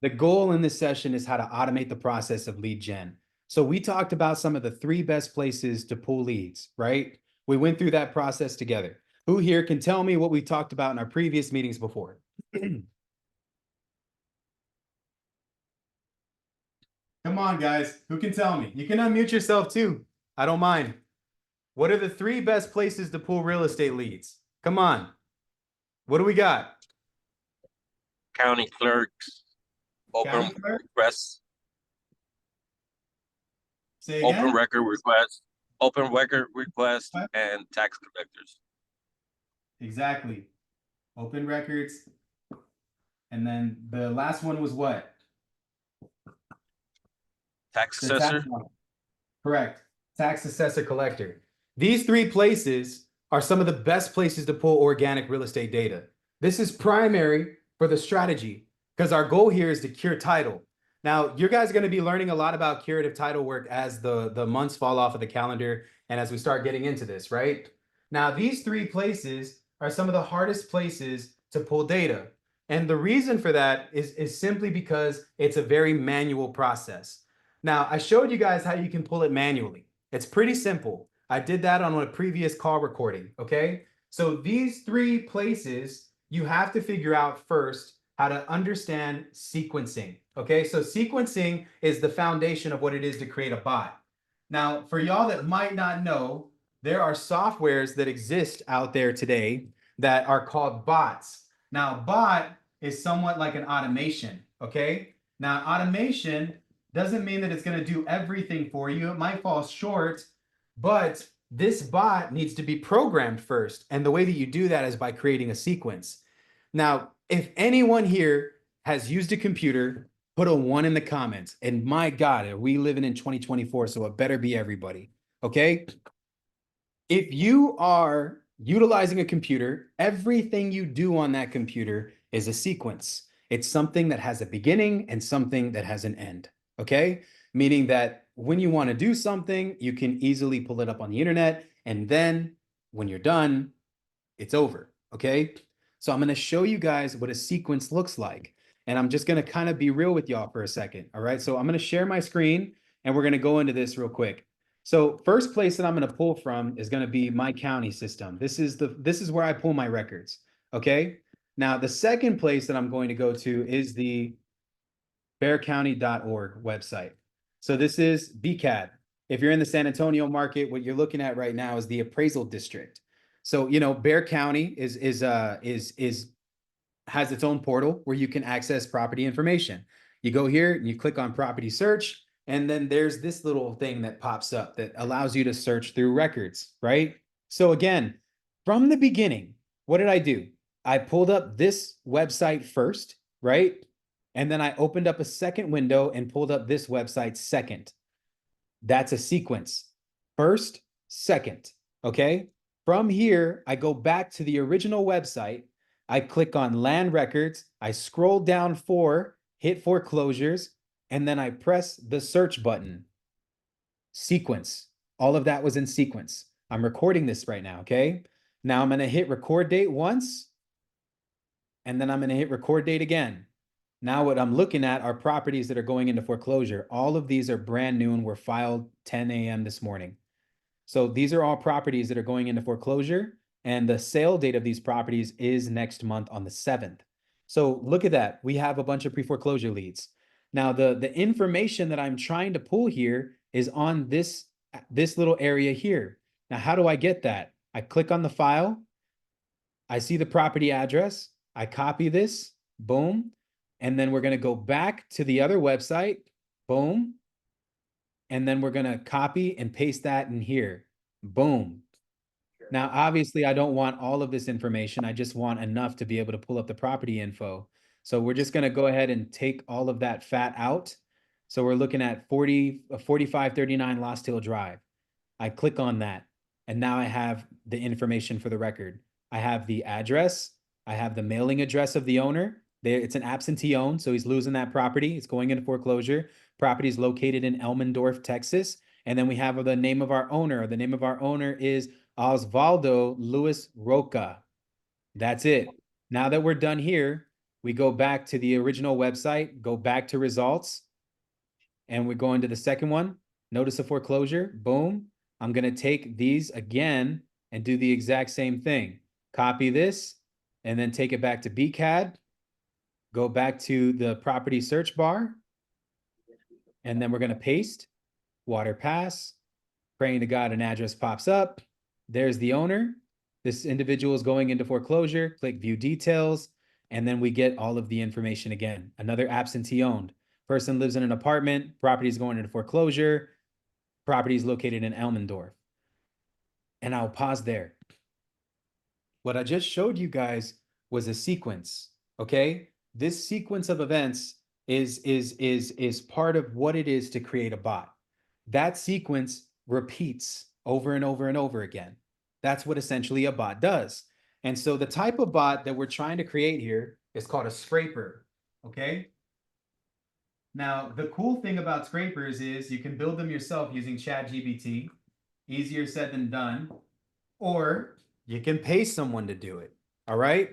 The goal in this session is how to automate the process of lead gen. So we talked about some of the 3 best places to pull leads, right? We went through that process together. Who here can tell me what we talked about in our previous meetings before? Come on, guys. Who can tell me? You can unmute yourself too. I don't mind. What are the 3 best places to pull real estate leads? Come on. What do we got? County clerks, County open clerk? requests, Say open again? record requests, open record requests, What? and tax collectors. Exactly. Open records. And then the last one was what? Tax The tax assessor. one. Correct. Tax assessor collector. These 3 places are some of the best places to pull organic real estate data. This is primary for the strategy because our goal here is to cure title. Now, you guys are going to be learning a lot about curative title work as the months fall off of the calendar and as we start getting into this, right? Now, these 3 places are some of the hardest places to pull data. And the reason for that is simply because it's a very manual process. Now, I showed you guys how you can pull it manually. It's pretty simple. I did that on a previous call recording, okay? So these 3 places, you have to figure out first how to understand sequencing, okay? So sequencing is the foundation of what it is to create a bot. Now, for y'all that might not know, there are softwares that exist out there today that are called bots. Now, bot is somewhat like an automation, okay? Now, automation doesn't mean that it's going to do everything for you. It might fall short, but this bot needs to be programmed first. And the way that you do that is by creating a sequence. Now, if anyone here has used a computer, put a 1 in the comments. And my God, are we living in 2024? So it better be everybody. Okay. If you are utilizing a computer, everything you do on that computer is a sequence. It's something that has a beginning and something that has an end. Okay. Meaning that when you want to do something, you can easily pull it up on the internet. And then when you're done, it's over. Okay. So I'm going to show you guys what a sequence looks like. And I'm just going to kind of be real with y'all for a second. All right. So I'm going to share my screen and we're going to go into this real quick. So first place that I'm going to pull from is going to be my county system. This is where I pull my records. Okay. Now the second place that I'm going to go to is the bearcounty.org website. So this is BCAD. If you're in the San Antonio market, what you're looking at right now is the appraisal district. So, Bear County has its own portal where you can access property information. You go here and you click on property search, and then there's this little thing that pops up that allows you to search through records, right? So again, from the beginning, what did I do? I pulled up this website first, right? And then I opened up a second window and pulled up this website second. That's a sequence. First, second, okay? From here, I go back to the original website. I click on land records. I scroll down 4, hit foreclosures, and then I press the search button. Sequence. All of that was in sequence. I'm recording this right now, okay? Now I'm going to hit record date once, and then I'm going to hit record date again. Now what I'm looking at are properties that are going into foreclosure. All of these are brand new and were filed 10 a.m. this morning. So these are all properties that are going into foreclosure, and the sale date of these properties is next month on the 7th. So look at that. We have a bunch of pre-foreclosure leads. Now the information that I'm trying to pull here is on this little area here. Now, how do I get that? I click on the file. I see the property address. I copy this, boom. And then we're going to go back to the other website, boom. And then we're going to copy and paste that in here, boom. Now, obviously, I don't want all of this information. I just want enough to be able to pull up the property info. So we're just going to go ahead and take all of that fat out. So we're looking at 4539 Lost Hill Drive. I click on that, and now I have the information for the record. I have the address. I have the mailing address of the owner. It's an absentee owned, so he's losing that property. It's going into foreclosure. Property is located in Elmendorf, Texas. And then we have the name of our owner. The name of our owner is Osvaldo Luis Roca. That's it. Now that we're done here, We go back to the original website, go back to results, and we're going to the second one, notice of foreclosure, boom. I'm gonna take these again and do the exact same thing. Copy this, and then take it back to BCAD, go back to the property search bar, and then we're gonna paste, water pass, praying to God an address pops up. There's the owner. This individual is going into foreclosure, click view details, and then we get all of the information again. Another absentee owned. Person lives in an apartment, property is going into foreclosure, property is located in Elmendorf. And I'll pause there. What I just showed you guys was a sequence, okay? This sequence of events is part of what it is to create a bot. That sequence repeats over and over and over again. That's what essentially a bot does. And so the type of bot that we're trying to create here is called a scraper, okay? Now, the cool thing about scrapers is you can build them yourself using ChatGPT. Easier said than done. Or you can pay someone to do it. All right.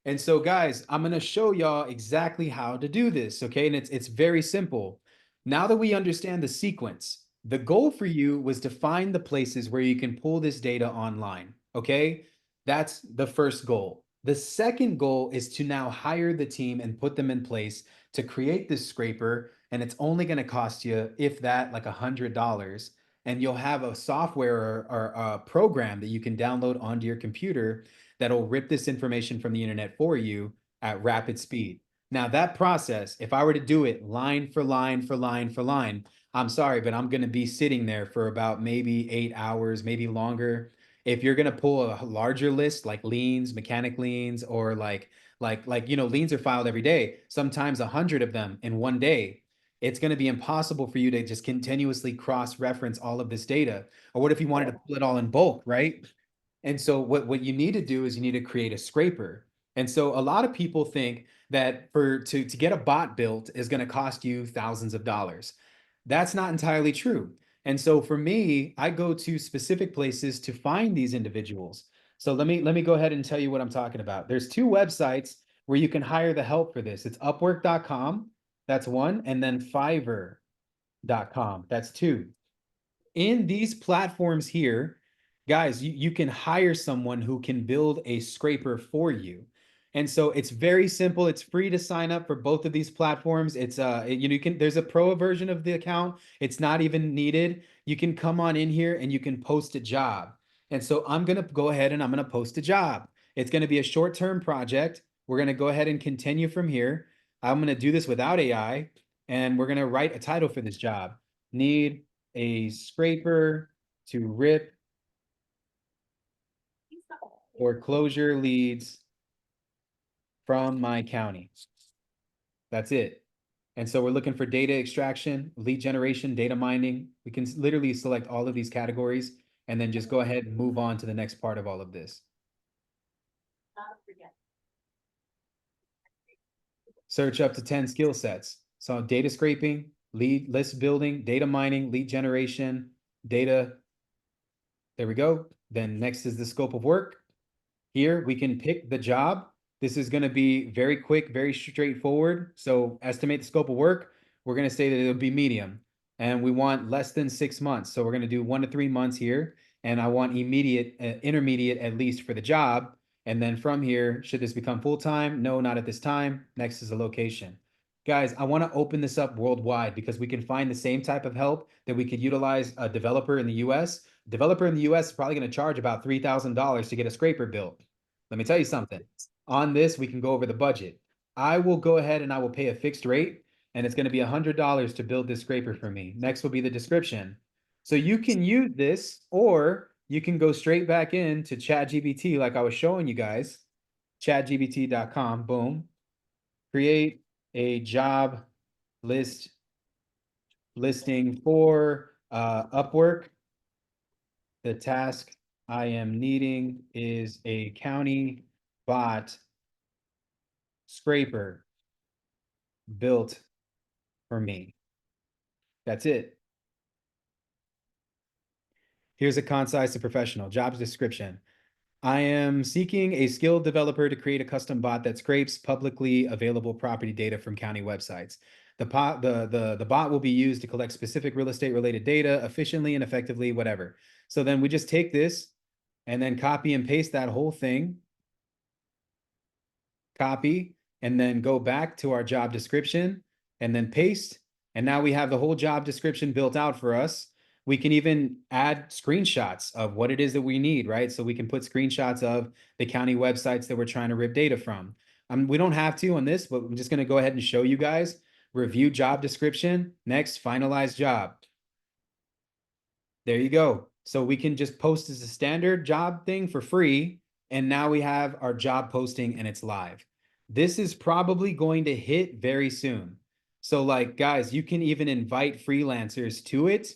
And so, guys, I'm going to show y'all exactly how to do this. Okay. And it's very simple. Now that we understand the sequence, the goal for you was to find the places where you can pull this data online. Okay. That's the first goal. The second goal is to now hire the team and put them in place to create this scraper. And it's only going to cost you, if that, like $100. And you'll have a software or a program that you can download onto your computer that'll rip this information from the internet for you at rapid speed. Now, that process, if I were to do it line for line for line for line, I'm sorry, but I'm going to be sitting there for about maybe 8 hours, maybe longer. If you're going to pull a larger list like liens, mechanic liens, or liens are filed every day, sometimes 100 of them in one day, it's going to be impossible for you to just continuously cross-reference all of this data. Or what if you wanted to pull it all in bulk, right? And so what you need to do is you need to create a scraper. And so a lot of people think that to get a bot built is going to cost you thousands of dollars. That's not entirely true. And so for me, I go to specific places to find these individuals. So let me go ahead and tell you what I'm talking about. There's two websites where you can hire the help for this. It's upwork.com, that's one, and then fiverr.com, that's two. In these platforms here, guys, you can hire someone who can build a scraper for you. And so it's very simple. It's free to sign up for both of these platforms. It's you can, there's a pro version of the account. It's not even needed. You can come on in here and you can post a job. And so I'm going to go ahead and I'm going to post a job. It's going to be a short-term project. We're going to go ahead and continue from here. I'm going to do this without AI, and we're going to write a title for this job. Need a scraper to rip foreclosure leads from my county. That's it. And so we're looking for data extraction, lead generation, data mining. We can literally select all of these categories and then just go ahead and move on to the next part of all of this. Search up to 10 skill sets. So data scraping, lead list building, data mining, lead generation, data. There we go. Then next is the scope of work. Here we can pick the job. This is going to be very quick, very straightforward. So estimate the scope of work. We're going to say that it'll be medium, and we want less than 6 months. So we're going to do 1 to 3 months here. And I want intermediate at least for the job. And then from here, should this become full-time? No, not at this time. Next is the location. Guys, I want to open this up worldwide because we can find the same type of help that we could utilize a developer in the US. Developer in the US is probably going to charge about $3,000 to get a scraper built. Let me tell you something. On this, we can go over the budget. I will go ahead and I will pay a fixed rate, and it's going to be $100 to build this scraper for me. Next will be the description. So you can use this, or you can go straight back into ChatGPT like I was showing you guys. ChatGPT.com, boom. Create a job listing for Upwork. The task I am needing is a county bot scraper built for me. That's it. Here's a concise and professional job description. I am seeking a skilled developer to create a custom bot that scrapes publicly available property data from county websites. The bot will be used to collect specific real estate related data efficiently and effectively, whatever. So then we just take this and then copy and paste that whole thing. Copy, and then go back to our job description and then paste. And now we have the whole job description built out for us. We can even add screenshots of what it is that we need, right? So we can put screenshots of the county websites that we're trying to rip data from. We don't have to on this, but I'm just going to go ahead and show you guys. Review job description. Next, finalize job. There you go. So we can just post as a standard job thing for free. And now we have our job posting and it's live. This is probably going to hit very soon. So like, guys, you can even invite freelancers to it.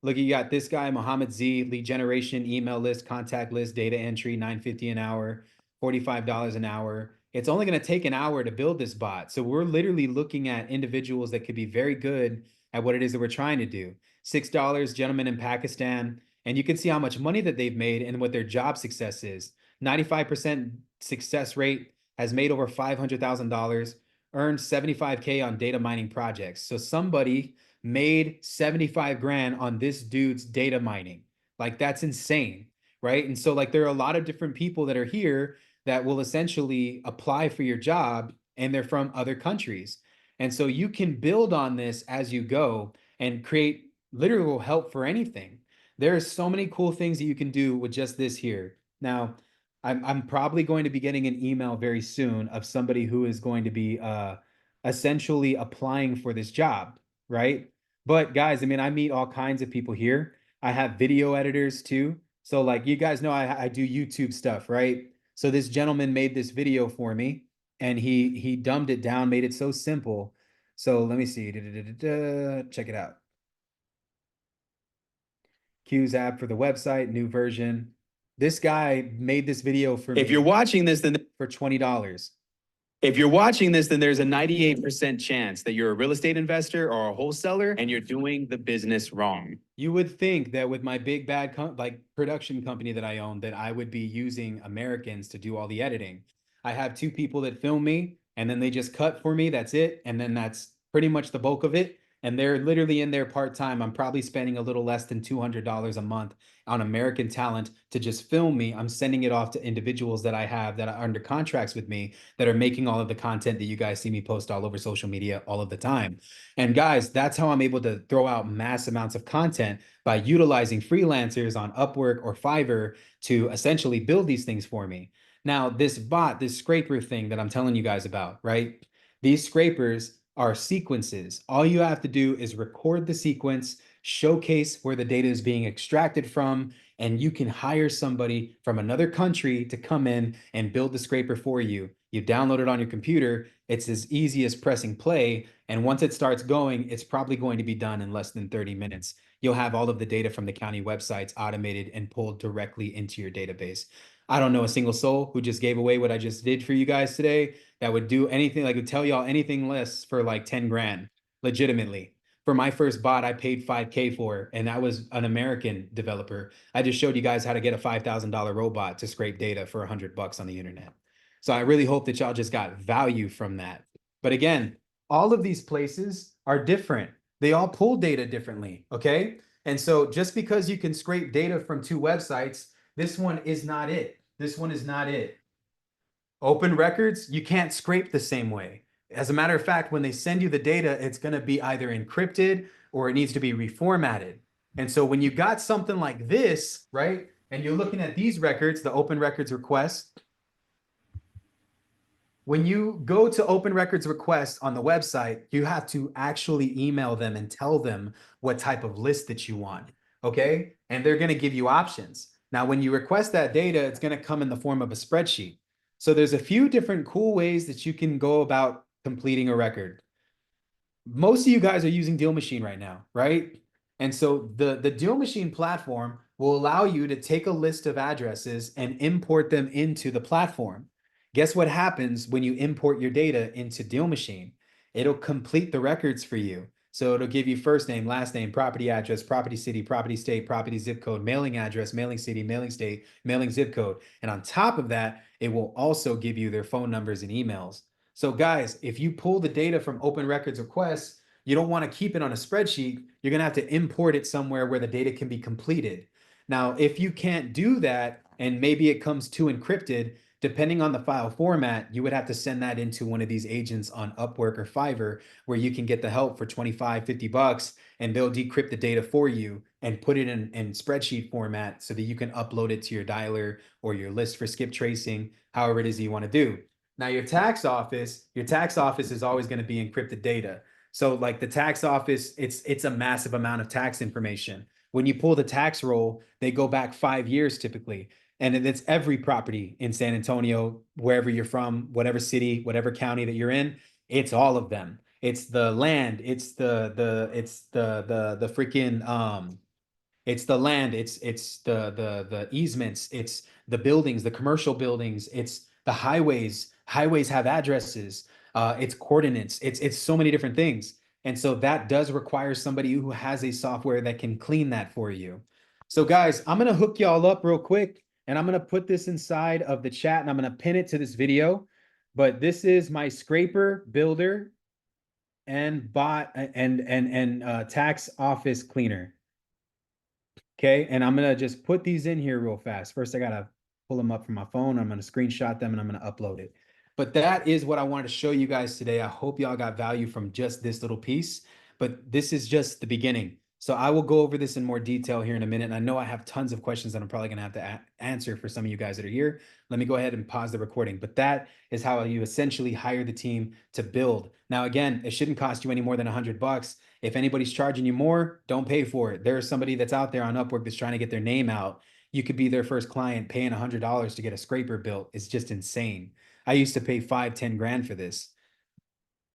Look, you got this guy, Mohammed Z, lead generation, email list, contact list, data entry, $9.50 an hour, $45 an hour. It's only going to take an hour to build this bot. So we're literally looking at individuals that could be very good at what it is that we're trying to do. $6, gentlemen in Pakistan. And you can see how much money that they've made and what their job success is. 95% success rate, has made over $500,000, earned 75K on data mining projects. So somebody made 75 grand on this dude's data mining. Like that's insane, right? And so like there are a lot of different people that are here that will essentially apply for your job and they're from other countries. And so you can build on this as you go and create literal help for anything. There are so many cool things that you can do with just this here. Now, I'm probably going to be getting an email very soon of somebody who is going to be essentially applying for this job, right? But guys, I mean, I meet all kinds of people here. I have video editors too. So like you guys know I do YouTube stuff, right? So this gentleman made this video for me and he dumbed it down, made it so simple. So let me see. Check it out. Q's app for the website, new version. This guy made this video for me. If you're watching this, then for $20. if you're watching this, then there's a 98% chance that you're a real estate investor or a wholesaler and you're doing the business wrong. You would think that with my big bad like production company that I own, that I would be using Americans to do all the editing. I have two people that film me and then they just cut for me. That's it. And then that's pretty much the bulk of it. And they're literally in there part-time. I'm probably spending a little less than $200 a month on American talent to just film me. I'm sending it off to individuals that I have that are under contracts with me that are making all of the content that you guys see me post all over social media all of the time. And guys, that's how I'm able to throw out mass amounts of content by utilizing freelancers on Upwork or Fiverr to essentially build these things for me. Now, this bot, this scraper thing that I'm telling you guys about, right? These scrapers are sequences. All you have to do is record the sequence, showcase where the data is being extracted from, and you can hire somebody from another country to come in and build the scraper for you. You download it on your computer. It's as easy as pressing play. And once it starts going, it's probably going to be done in less than 30 minutes. You'll have all of the data from the county websites automated and pulled directly into your database. I don't know a single soul who just gave away what I just did for you guys today that would do anything, like would tell y'all anything less for like 10 grand, legitimately. For my first bot, I paid 5K for, and that was an American developer. I just showed you guys how to get a $5,000 robot to scrape data for $100 on the internet. So I really hope that y'all just got value from that. But again, all of these places are different. They all pull data differently, okay? And so just because you can scrape data from two websites, this one is not it. This one is not it. Open records, you can't scrape the same way. As a matter of fact, when they send you the data, it's going to be either encrypted or it needs to be reformatted. And so when you got something like this, right, and you're looking at these records, the open records request, when you go to open records request on the website, you have to actually email them and tell them what type of list that you want, okay? And they're going to give you options. Now, when you request that data, it's going to come in the form of a spreadsheet. So there's a few different cool ways that you can go about completing a record. Most of you guys are using Deal Machine right now, right? And so the Deal Machine platform will allow you to take a list of addresses and import them into the platform. Guess what happens when you import your data into Deal Machine? It'll complete the records for you. So it'll give you first name, last name, property address, property city, property state, property zip code, mailing address, mailing city, mailing state, mailing zip code. And on top of that, it will also give you their phone numbers and emails. So guys, if you pull the data from open records requests, you don't want to keep it on a spreadsheet. You're going to have to import it somewhere where the data can be completed. Now, if you can't do that, and maybe it comes too encrypted, depending on the file format, you would have to send that into one of these agents on Upwork or Fiverr, where you can get the help for 25, 50 bucks, and they'll decrypt the data for you and put it in spreadsheet format so that you can upload it to your dialer or your list for skip tracing, however it is you want to do. Now, your tax office is always going to be encrypted data. So like the tax office, it's a massive amount of tax information. When you pull the tax roll, they go back 5 years typically. And it's every property in San Antonio, wherever you're from, whatever city, whatever county that you're in, it's all of them. It's the land, it's the freaking it's the land, it's the easements, it's the buildings, the commercial buildings, it's the highways. Highways have addresses, it's coordinates, it's so many different things. And so that does require somebody who has a software that can clean that for you. So guys, I'm gonna hook y'all up real quick and I'm gonna put this inside of the chat and I'm gonna pin it to this video. But this is my scraper builder and bot and tax office cleaner. Okay, and I'm gonna just put these in here real fast. First, I gotta pull them up from my phone. I'm gonna screenshot them and I'm gonna upload it. But that is what I wanted to show you guys today. I hope y'all got value from just this little piece, but this is just the beginning. So I will go over this in more detail here in a minute. And I know I have tons of questions that I'm probably gonna have to answer for some of you guys that are here. Let me go ahead and pause the recording. But that is how you essentially hire the team to build. Now, again, it shouldn't cost you any more than $100. If anybody's charging you more, don't pay for it. There's somebody that's out there on Upwork that's trying to get their name out. You could be their first client. Paying $100 to get a scraper built is just insane. I used to pay 5, 10 grand for this.